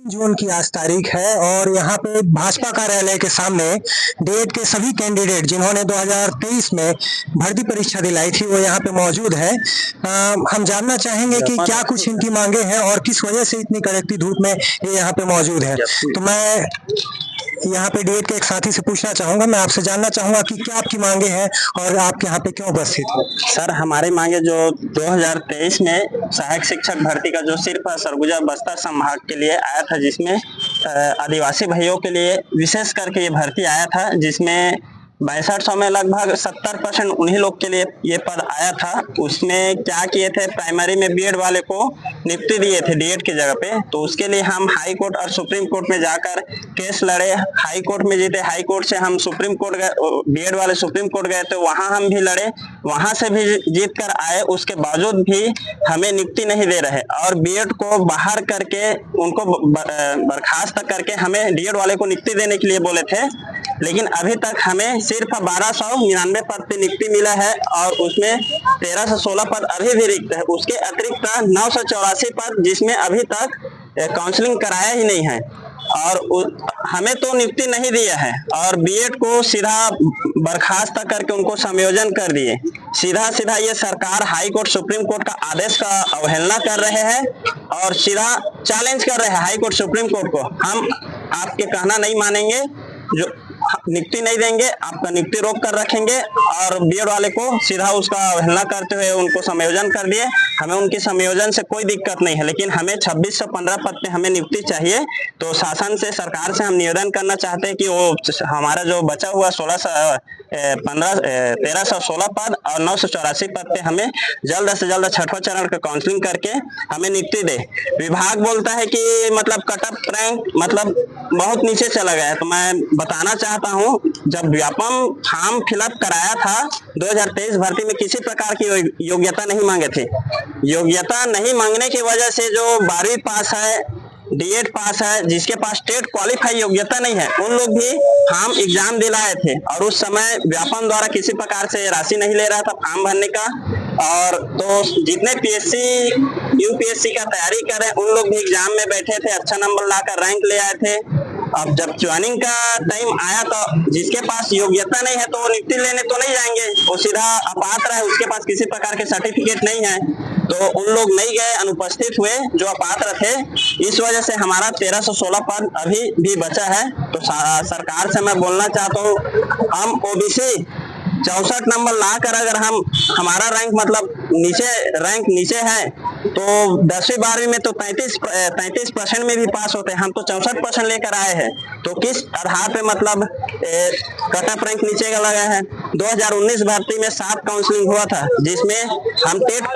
जून की आज तारीख है और यहाँ पे भाजपा कार्यालय के सामने डीएड के सभी कैंडिडेट जिन्होंने 2023 में भर्ती परीक्षा दिलाई थी वो यहाँ पे मौजूद है। हम जानना चाहेंगे कि क्या कुछ इनकी मांगे हैं और किस वजह से इतनी कड़कती धूप में ये यहाँ पे मौजूद है। तो मैं यहाँ पे डीएड के एक साथी से पूछना चाहूंगा, मैं आपसे जानना चाहूंगा कि क्या आपकी मांगे हैं और आप यहाँ पे क्यों उपस्थित हो। सर, हमारी मांगे जो 2023 में सहायक शिक्षक भर्ती का जो सिर्फ सरगुजा बस्तर संभाग के लिए आया था, जिसमें आदिवासी भाइयों के लिए विशेष करके ये भर्ती आया था, जिसमें 6200 में लगभग 70% उन्हीं लोग के लिए ये पद आया था। उसमें क्या किए थे, प्राइमरी में बीएड वाले को नियुक्ति दिए थे डीएड की जगह पे। तो उसके लिए हम हाई कोर्ट और सुप्रीम कोर्ट में जाकर केस लड़े, हाई कोर्ट में जीते, हाई कोर्ट से हम सुप्रीम कोर्ट गए, बीएड वाले सुप्रीम कोर्ट गए तो वहां हम भी लड़े, वहां से भी जीत कर आए। उसके बावजूद भी हमें नियुक्ति नहीं दे रहे और बीएड को बाहर करके उनको बर्खास्त करके हमें डीएड वाले को नियुक्ति देने के लिए बोले थे। लेकिन अभी तक हमें सिर्फ 1299 पद पे नियुक्ति मिला है और उसमें 1316 पद अभी भी रिक्त है। उसके अतिरिक्त 984 पद जिसमें अभी तक काउंसलिंग कराया ही नहीं है और हमें तो नियुक्ति नहीं दिया है और बीएड को सीधा बर्खास्त करके उनको समायोजन कर दिए। सीधा सीधा ये सरकार हाई कोर्ट सुप्रीम कोर्ट का आदेश का अवहेलना कर रहे हैं और सीधा चैलेंज कर रहे हैं हाई कोर्ट सुप्रीम कोर्ट को। हम आपके कहना नहीं मानेंगे, जो नियुक्ति नहीं देंगे, आपका नियुक्ति रोक कर रखेंगे और बीएड वाले को सीधा उसका अवहेलना करते हुए उनको समायोजन कर दिए। हमें उनके समायोजन से कोई दिक्कत नहीं है, लेकिन हमें 2615 पद पे हमें नियुक्ति चाहिए। तो शासन से, सरकार से हम निवेदन करना चाहते हैं कि वो हमारा जो बचा हुआ 1316 पद और 984 पद पे हमें जल्द से जल्द छठवां चरण का काउंसलिंग करके हमें नियुक्ति दे। विभाग बोलता है कि मतलब कट ऑफ रैंक मतलब बहुत नीचे चला गया है। तो मैं बताना चाहता हूं, जब व्यापम फॉर्म फिलअप कराया था 2023 भर्ती में किसी प्रकार की योग्यता नहीं मांगे थे। योग्यता नहीं मांगने की वजह से जो 12वीं पास है, डीएड पास है, जिसके पास स्टेट क्वालिफाई योग्यता नहीं है, उन लोग भी फॉर्म एग्जाम दिलाए थे और उस समय व्यापम द्वारा किसी प्रकार से राशि नहीं ले रहा था फॉर्म भरने का। और तो जितने पीएससी यूपीएससी का तैयारी कर रहे हैं उन लोग भी एग्जाम में बैठे थे, अच्छा नंबर लाकर रैंक ले आए थे। अब जब ज्वाइनिंग का टाइम आया तो जिसके पास योग्यता नहीं है तो वो नियुक्ति लेने तो नहीं जाएंगे, वो सीधा अपात्र है, उसके पास किसी प्रकार के सर्टिफिकेट नहीं है, तो उन लोग नहीं गए, अनुपस्थित हुए जो अपात्र थे। इस वजह से हमारा 1316 पद अभी भी बचा है। तो सरकार से मैं बोलना चाहता हूँ, हम ओबीसी 64 नंबर लाकर अगर हम हमारा रैंक मतलब रैंक नीचे है तो 10वीं 12वीं में तो 33% में भी पास होते हैं, हम तो 64% लेकर आए हैं। तो किस आधार पे मतलब कट ऑफ रैंक नीचे का लगा है। 2019 भर्ती में 7 काउंसलिंग हुआ था जिसमें हम टेट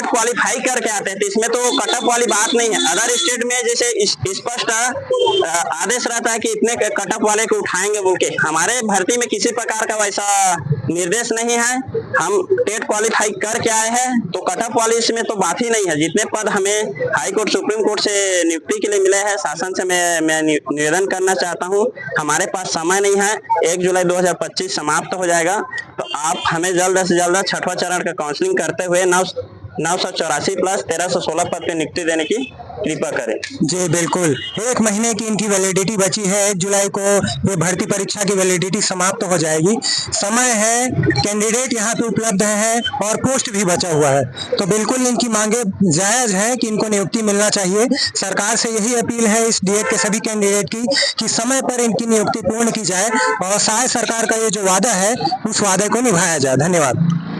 क्वालिफाई करके आते हैं, तो इसमें तो कट ऑफ वाली बात नहीं है। अदर स्टेट में जैसे स्पष्ट आदेश रहता है कि इतने कट ऑफ वाले को उठाएंगे बोल के, हमारे भर्ती में किसी प्रकार का वैसा निर्देश नहीं है। हम टेट क्वालिफाई करके आए हैं तो कट ऑफ वाली इसमें तो बात ही नहीं है। जितने पद हमें हाई कोर्ट सुप्रीम कोर्ट से नियुक्ति के लिए मिले हैं, शासन से मैं निवेदन करना चाहता हूं, हमारे पास समय नहीं है, 1 जुलाई 2025 समाप्त हो जाएगा। तो आप हमें जल्द से जल्द छठवां चरण का काउंसलिंग करते हुए 984 प्लस 1316 पद पे नियुक्ति देने की कृपा करें। जी बिल्कुल, 1 महीने की इनकी वैलिडिटी बची है। 1 जुलाई को ये भर्ती परीक्षा की वैलिडिटी समाप्त हो जाएगी। समय है, कैंडिडेट यहाँ पे उपलब्ध है और पोस्ट भी बचा हुआ है, तो बिल्कुल इनकी मांगे जायज है कि इनको नियुक्ति मिलना चाहिए। सरकार से यही अपील है इस डीएड के सभी कैंडिडेट की कि समय पर इनकी नियुक्ति पूर्ण की जाए और शायद सरकार का ये जो वादा है उस वादे को निभाया जाए। धन्यवाद।